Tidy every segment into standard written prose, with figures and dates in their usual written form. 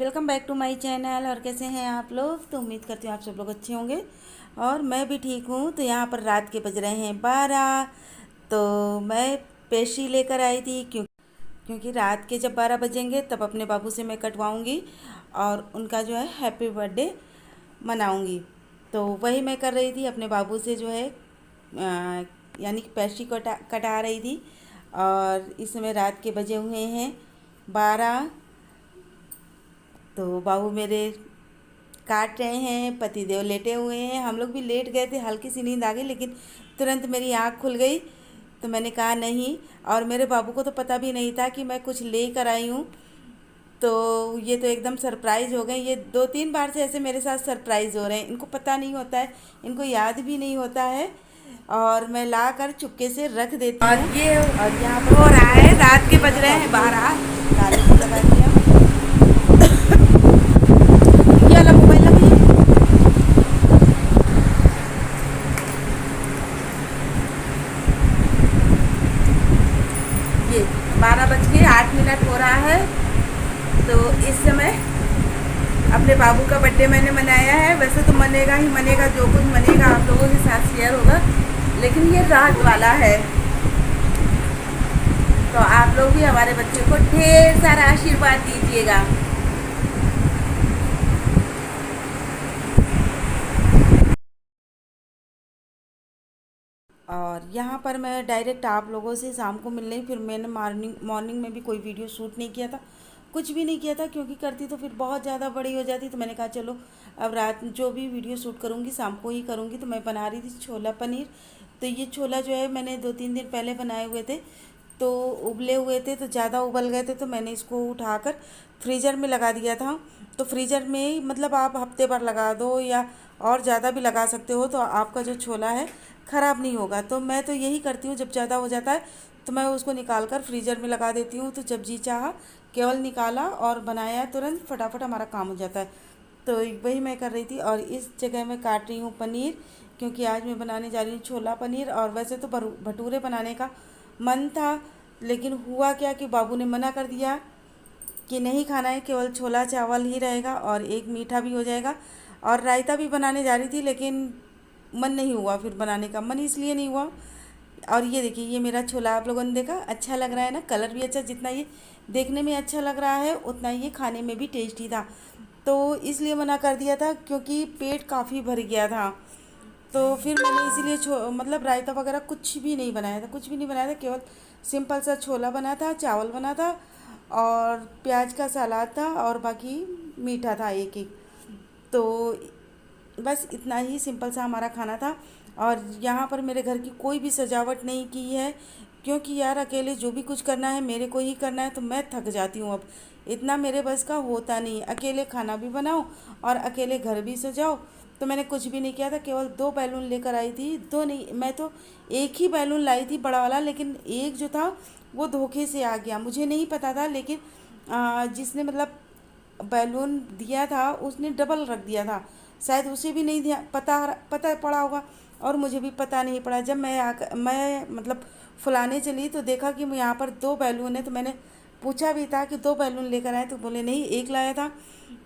Welcome back to my channel. और कैसे हैं आप लोग? तो उम्मीद करती हूँ आप सब लोग अच्छे होंगे और मैं भी ठीक हूँ। तो यहाँ पर रात के बज रहे हैं 12। तो मैं पेस्ट्री लेकर आई थी क्योंकि रात के जब 12 बजेंगे तब अपने बाबू से मैं कटवाऊँगी और उनका जो है हैप्पी बर्थडे मनाऊँगी। तो वही मैं कर रही थी, अपने बाबू से जो है यानी कि पेस्ट्री कटा रही थी। और इस समय रात के बजे हुए हैं 12। तो बाबू मेरे काट रहे हैं, पतिदेव लेटे हुए हैं। हम लोग भी लेट गए थे, हल्की सी नींद आ गई, लेकिन तुरंत मेरी आँख खुल गई। तो मैंने कहा नहीं, और मेरे बाबू को तो पता भी नहीं था कि मैं कुछ ले कर आई हूँ। तो ये तो एकदम सरप्राइज़ हो गए। ये 2-3 बार से ऐसे मेरे साथ सरप्राइज़ हो रहे हैं। इनको पता नहीं होता है, इनको याद भी नहीं होता है, और मैं ला कर चुपके से रख देती और हूँ। ये और यहाँ पर हो रहा है, रात के बज रहे हैं 12। ताले को लगा दिया। ये वाला मोबाइल ना भैया। ये 12:08 हो रहा है। तो इस समय अपने बाबू का बर्थडे मैंने मनाया है। वैसे तो मनेगा ही मनेगा, जो कुछ मनेगा आप लोगों के साथ शेयर होगा, लेकिन ये रात वाला है। तो आप लोग भी हमारे बच्चे को ढेर सारा आशीर्वाद दीजिएगा। और यहाँ पर मैं डायरेक्ट आप लोगों से शाम को मिल रही। फिर मैंने मॉर्निंग मॉर्निंग में भी कोई वीडियो शूट नहीं किया था, कुछ भी नहीं किया था, क्योंकि करती तो फिर बहुत ज़्यादा बड़ी हो जाती। तो मैंने कहा चलो अब रात जो भी वीडियो शूट करूँगी शाम को ही करूँगी। तो मैं बना रही थी छोला पनीर। तो ये छोला जो है मैंने 2-3 दिन पहले बनाए हुए थे, तो उबले हुए थे, तो ज़्यादा उबल गए थे। तो मैंने इसको उठाकर फ्रीज़र में लगा दिया था। तो फ्रीज़र में मतलब आप हफ्ते भर लगा दो या और ज़्यादा भी लगा सकते हो, तो आपका जो छोला है ख़राब नहीं होगा। तो मैं तो यही करती हूँ, जब ज़्यादा हो जाता है तो मैं उसको निकाल कर फ्रीज़र में लगा देती हूँ। तो जब जी चाहा केवल निकाला और बनाया, तुरंत फटाफट हमारा काम हो जाता है। तो वही मैं कर रही थी। और इस जगह मैं काट रही हूँ पनीर, क्योंकि आज मैं बनाने जा रही हूँ छोला पनीर। और वैसे तो भटूरे बनाने का मन था, लेकिन हुआ क्या कि बाबू ने मना कर दिया कि नहीं खाना है, केवल छोला चावल ही रहेगा और एक मीठा भी हो जाएगा। और रायता भी बनाने जा रही थी, लेकिन मन नहीं हुआ, फिर बनाने का मन इसलिए नहीं हुआ। और ये देखिए, ये मेरा छोला आप लोगों ने देखा, अच्छा लग रहा है ना, कलर भी अच्छा। जितना ये देखने में अच्छा लग रहा है उतना ये खाने में भी टेस्टी था। तो इसलिए मना कर दिया था, क्योंकि पेट काफ़ी भर गया था। तो फिर मैंने इसीलिए मतलब रायता वगैरह कुछ भी नहीं बनाया था, कुछ भी नहीं बनाया था। केवल सिंपल सा छोला बना था, चावल बना था और प्याज का सलाद था, और बाकी मीठा था एक एक। तो बस इतना ही सिंपल सा हमारा खाना था। और यहाँ पर मेरे घर की कोई भी सजावट नहीं की है, क्योंकि यार अकेले जो भी कुछ करना है मेरे को ही करना है। तो मैं थक जाती हूँ, अब इतना मेरे बस का होता नहीं, अकेले खाना भी बनाओ और अकेले घर भी सजाओ। तो मैंने कुछ भी नहीं किया था, केवल 2 बैलून लेकर आई थी। दो नहीं, मैं तो एक ही बैलून लाई थी, बड़ा वाला। लेकिन एक जो था वो धोखे से आ गया, मुझे नहीं पता था। लेकिन जिसने मतलब बैलून दिया था उसने डबल रख दिया था, शायद उसे भी नहीं दिया, पता पड़ा होगा, और मुझे भी पता नहीं पड़ा। जब मैं मतलब फुलाने चली तो देखा कि यहाँ पर 2 बैलून है। तो मैंने पूछा भी था कि 2 बैलून लेकर आए, तो बोले नहीं, एक लाया था।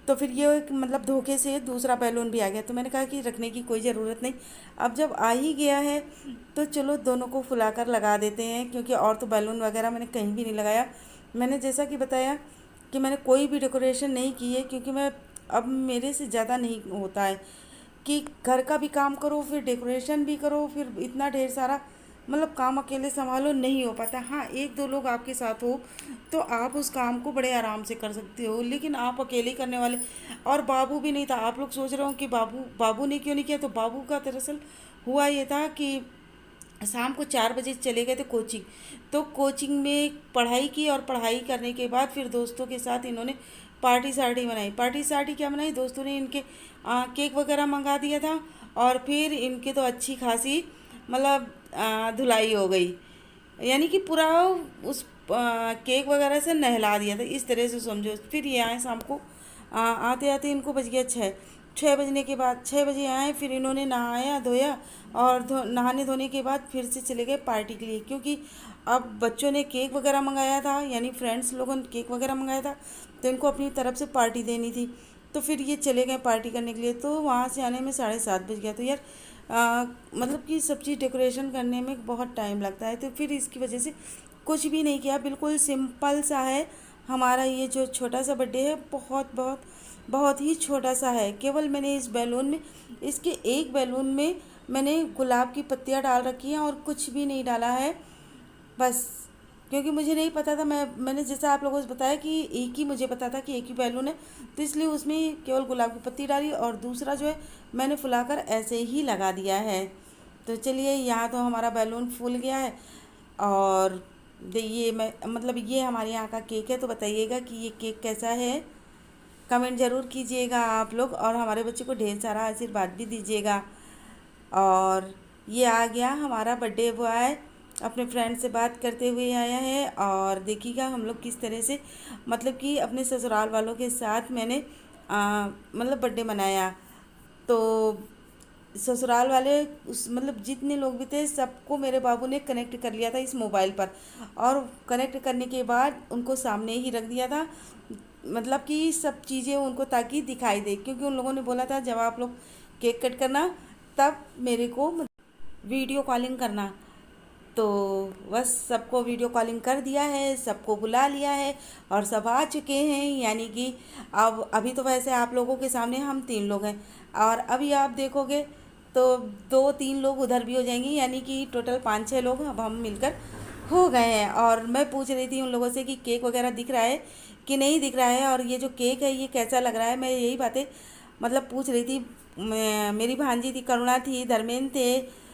तो फिर ये मतलब धोखे से दूसरा बैलून भी आ गया। तो मैंने कहा कि रखने की कोई ज़रूरत नहीं, अब जब आ ही गया है तो चलो दोनों को फुलाकर लगा देते हैं। क्योंकि और तो बैलून वगैरह मैंने कहीं भी नहीं लगाया। मैंने जैसा कि बताया कि मैंने कोई भी डेकोरेशन नहीं की है, क्योंकि मैं अब मेरे से ज़्यादा नहीं होता है कि घर का भी काम करो, फिर डेकोरेशन भी करो, फिर इतना ढेर सारा मतलब काम अकेले संभालो, नहीं हो पाता। हाँ, 1-2 लोग आपके साथ हो तो आप उस काम को बड़े आराम से कर सकते हो, लेकिन आप अकेले ही करने वाले। और बाबू भी नहीं था। आप लोग सोच रहे हो कि बाबू बाबू ने क्यों नहीं किया, तो बाबू का दरअसल हुआ ये था कि शाम को 4 बजे चले गए थे कोचिंग। तो कोचिंग में पढ़ाई की, और पढ़ाई करने के बाद फिर दोस्तों के साथ इन्होंने पार्टी सार्टी बनाई। पार्टी सार्टी क्या बनाई, दोस्तों ने इनके केक वगैरह मंगा दिया था। और फिर इनके तो अच्छी खासी मतलब धुलाई हो गई, यानी कि पूरा उस केक वगैरह से नहला दिया था, इस तरह से समझो। फिर ये आए शाम को, आते आते इनको बज गया 6। 6 बजने के बाद 6 बजे आए, फिर इन्होंने नहाया धोया और नहाने धोने के बाद फिर से चले गए पार्टी के लिए, क्योंकि अब बच्चों ने केक वगैरह मंगाया था, यानी फ्रेंड्स लोगों ने केक वगैरह मंगाया था, तो इनको अपनी तरफ से पार्टी देनी थी। तो फिर ये चले गए पार्टी करने के लिए, तो वहाँ से आने में 7:30 बज गया। तो यार मतलब कि सब चीज़ डेकोरेशन करने में बहुत टाइम लगता है, तो फिर इसकी वजह से कुछ भी नहीं किया, बिल्कुल सिंपल सा है हमारा ये जो छोटा सा बर्थडे है। बहुत बहुत बहुत ही छोटा सा है। केवल मैंने इस बैलून में, इसके एक बैलून में मैंने गुलाब की पत्तियां डाल रखी हैं और कुछ भी नहीं डाला है बस, क्योंकि मुझे नहीं पता था। मैंने जैसा आप लोगों से बताया कि एक ही मुझे पता था कि एक ही बैलून है, तो इसलिए उसमें केवल गुलाब की पत्ती डाली और दूसरा जो है मैंने फुलाकर ऐसे ही लगा दिया है। तो चलिए, यहाँ तो हमारा बैलून फूल गया है। और ये मैं मतलब ये हमारे यहाँ का केक है, तो बताइएगा कि ये केक कैसा है, कमेंट ज़रूर कीजिएगा आप लोग, और हमारे बच्चे को ढेर सारा आशीर्वाद भी दीजिएगा। और ये आ गया हमारा बर्थडे बॉय, अपने फ्रेंड से बात करते हुए आया है। और देखिएगा हम लोग किस तरह से, मतलब कि अपने ससुराल वालों के साथ मैंने मतलब बर्थडे मनाया। तो ससुराल वाले उस मतलब जितने लोग भी थे सबको मेरे बाबू ने कनेक्ट कर लिया था इस मोबाइल पर, और कनेक्ट करने के बाद उनको सामने ही रख दिया था, मतलब कि सब चीज़ें उनको ताकि दिखाई दे, क्योंकि उन लोगों ने बोला था जब आप लोग केक कट करना तब मेरे को वीडियो कॉलिंग करना। तो बस सबको वीडियो कॉलिंग कर दिया है, सबको बुला लिया है और सब आ चुके हैं। यानी कि अब अभी तो वैसे आप लोगों के सामने हम 3 लोग हैं, और अभी आप देखोगे तो 2-3 लोग उधर भी हो जाएंगे, यानी कि टोटल 5-6 लोग अब हम मिलकर हो गए हैं। और मैं पूछ रही थी उन लोगों से कि केक वगैरह दिख रहा है कि नहीं दिख रहा है, और ये जो केक है ये कैसा लग रहा है। मैं यही बातें मतलब पूछ रही थी। मेरी भांजी थी, करुणा थी, धर्मेंद्र थे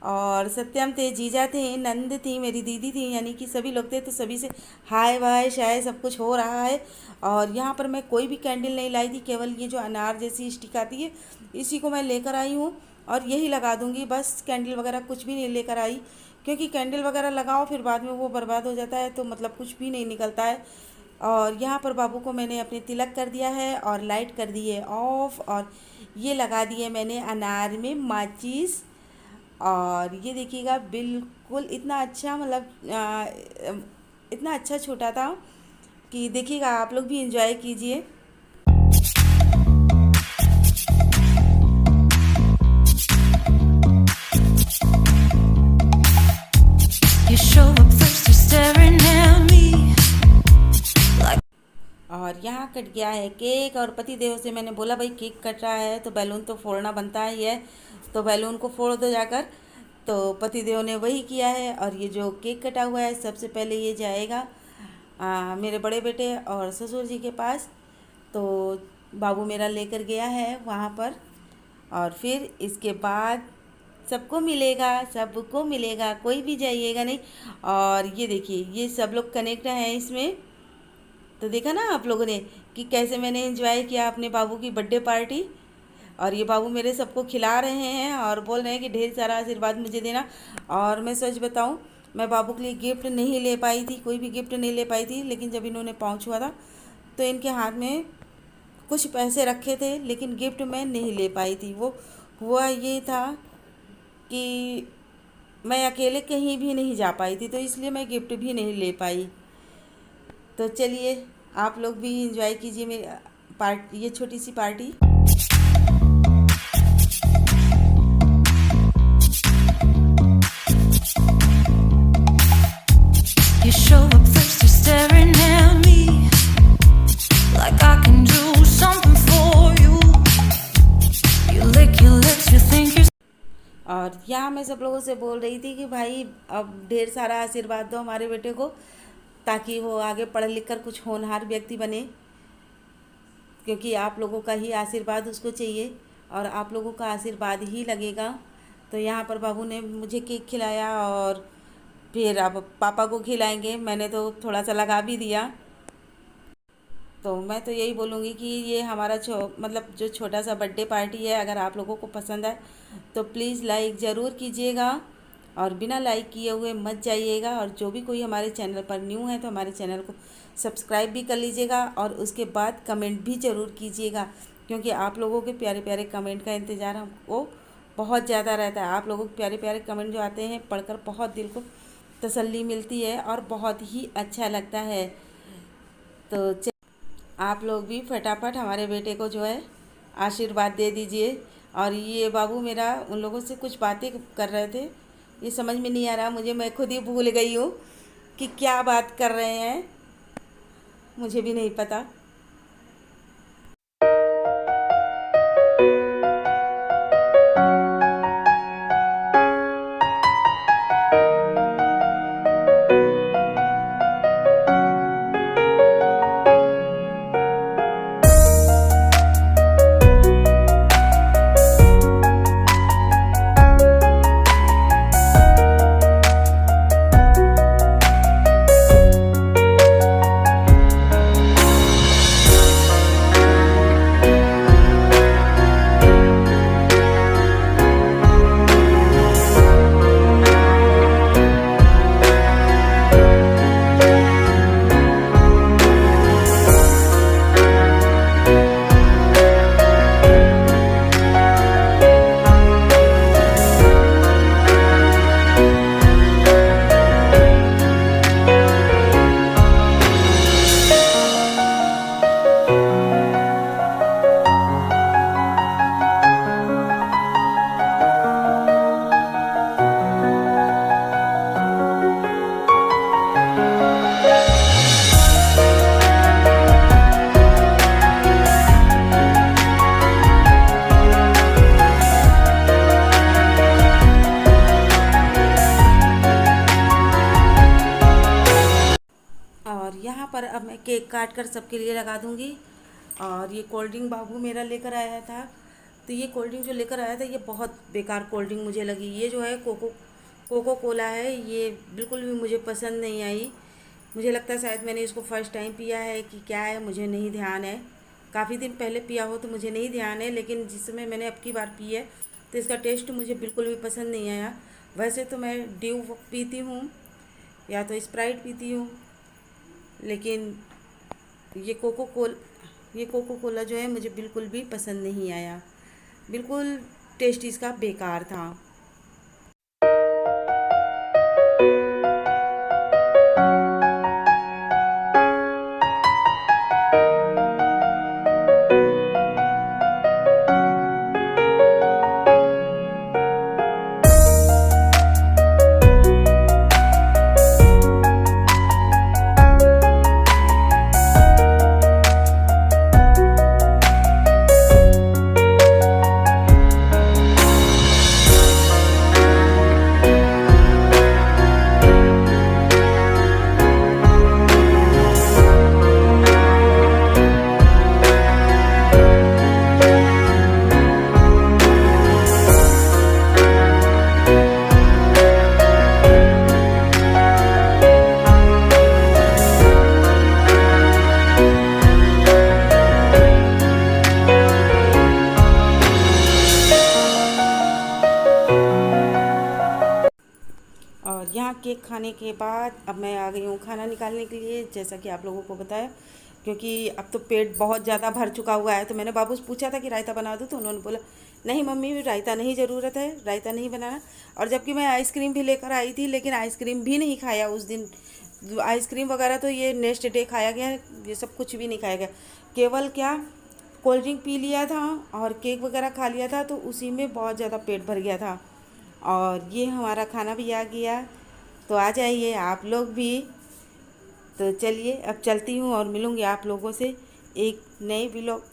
और सत्यम थे, जीजा थे, नंद थी, मेरी दीदी थी, यानी कि सभी लोग थे। तो सभी से हाय वाय शाय सब कुछ हो रहा है। और यहाँ पर मैं कोई भी कैंडल नहीं लाई थी, केवल ये जो अनार जैसी स्टिक आती है इसी को मैं लेकर आई हूँ और यही लगा दूँगी बस। कैंडल वगैरह कुछ भी नहीं लेकर आई, क्योंकि कैंडल वगैरह लगाओ फिर बाद में वो बर्बाद हो जाता है, तो मतलब कुछ भी नहीं निकलता है। और यहाँ पर बाबू को मैंने अपने तिलक कर दिया है और लाइट कर दी है ऑफ, और ये लगा दिए मैंने अनार में माचिस। और ये देखिएगा बिल्कुल इतना अच्छा, मतलब इतना अच्छा छोटा था कि देखिएगा आप लोग भी एंजॉय कीजिए। You show up thirsty, staring at me. और यहाँ कट गया है केक, और पति देव से मैंने बोला भाई केक कट रहा है तो बैलून तो फोड़ना बनता ही है, तो बैलून को फोड़ दो जाकर। तो पति देव ने वही किया है। और ये जो केक कटा हुआ है सबसे पहले ये जाएगा मेरे बड़े बेटे और ससुर जी के पास। तो बाबू मेरा लेकर गया है वहाँ पर, और फिर इसके बाद सबको मिलेगा, सबको मिलेगा, कोई भी जाइएगा नहीं। और ये देखिए ये सब लोग कनेक्ट हैं इसमें। तो देखा ना आप लोगों ने कि कैसे मैंने एंजॉय किया अपने बाबू की बर्थडे पार्टी। और ये बाबू मेरे सबको खिला रहे हैं और बोल रहे हैं कि ढेर सारा आशीर्वाद मुझे देना। और मैं सच बताऊं, मैं बाबू के लिए गिफ्ट नहीं ले पाई थी, कोई भी गिफ्ट नहीं ले पाई थी। लेकिन जब इन्होंने पाँव छुआ था तो इनके हाथ में कुछ पैसे रखे थे, लेकिन गिफ्ट मैं नहीं ले पाई थी। वो हुआ ये था कि मैं अकेले कहीं भी नहीं जा पाई थी, तो इसलिए मैं गिफ्ट भी नहीं ले पाई। तो चलिए आप लोग भी इंजॉय कीजिए मेरी ये छोटी सी party. You show up thirsty, staring at me like I can do something for you. You lick your lips, you think you're. और यहाँ मैं सब लोगों से बोल रही थी कि भाई अब ढेर सारा आशीर्वाद दो हमारे बेटे को, ताकि वो आगे पढ़ लिख कर कुछ होनहार व्यक्ति बने, क्योंकि आप लोगों का ही आशीर्वाद उसको चाहिए और आप लोगों का आशीर्वाद ही लगेगा। तो यहाँ पर बाबू ने मुझे केक खिलाया और फिर अब पापा को खिलाएंगे। मैंने तो थोड़ा सा लगा भी दिया। तो मैं तो यही बोलूँगी कि ये हमारा मतलब जो छोटा सा बर्थडे पार्टी है, अगर आप लोगों को पसंद है तो प्लीज़ लाइक ज़रूर कीजिएगा और बिना लाइक किए हुए मत जाइएगा। और जो भी कोई हमारे चैनल पर न्यू है तो हमारे चैनल को सब्सक्राइब भी कर लीजिएगा और उसके बाद कमेंट भी ज़रूर कीजिएगा, क्योंकि आप लोगों के प्यारे प्यारे कमेंट का इंतज़ार हमको बहुत ज़्यादा रहता है। आप लोगों के प्यारे प्यारे कमेंट जो आते हैं पढ़कर बहुत दिल को तसल्ली मिलती है और बहुत ही अच्छा लगता है। तो आप लोग भी फटाफट हमारे बेटे को जो है आशीर्वाद दे दीजिए। और ये बाबू मेरा उन लोगों से कुछ बातें कर रहे थे, ये समझ में नहीं आ रहा मुझे, मैं खुद ही भूल गई हूँ कि क्या बात कर रहे हैं, मुझे भी नहीं पता। और यहाँ पर अब मैं केक काट कर सबके लिए लगा दूँगी। और ये कोल्ड ड्रिंक बाबू मेरा लेकर आया था, तो ये कोल्ड ड्रिंक जो लेकर आया था ये बहुत बेकार कोल्ड ड्रिंक मुझे लगी। ये जो है कोको कोला है, ये बिल्कुल भी मुझे पसंद नहीं आई। मुझे लगता है शायद मैंने इसको फ़र्स्ट टाइम पिया है कि क्या है, मुझे नहीं ध्यान है। काफ़ी दिन पहले पिया हो तो मुझे नहीं ध्यान है, लेकिन जिस समय मैंने अब की बार पी है तो इसका टेस्ट मुझे बिल्कुल भी पसंद नहीं आया। वैसे तो मैं ड्यू पीती हूँ या तो स्प्राइट पीती हूँ, लेकिन ये कोको कोला जो है मुझे बिल्कुल भी पसंद नहीं आया, बिल्कुल टेस्ट इसका बेकार था। और यहाँ केक खाने के बाद अब मैं आ गई हूँ खाना निकालने के लिए, जैसा कि आप लोगों को बताया। क्योंकि अब तो पेट बहुत ज़्यादा भर चुका हुआ है, तो मैंने बाबू से पूछा था कि रायता बना दूँ, तो उन्होंने बोला नहीं मम्मी रायता नहीं ज़रूरत है, रायता नहीं बनाना। और जबकि मैं आइसक्रीम भी लेकर आई थी, लेकिन आइसक्रीम भी नहीं खाया उस दिन। आइसक्रीम वगैरह तो ये नेक्स्ट डे खाया गया, ये सब कुछ भी नहीं खाया गया। केवल क्या कोल्ड ड्रिंक पी लिया था और केक वगैरह खा लिया था, तो उसी में बहुत ज़्यादा पेट भर गया था। और ये हमारा खाना भी आ गया, तो आ जाइए आप लोग भी। तो चलिए अब चलती हूँ और मिलूँगी आप लोगों से एक नए व्लॉग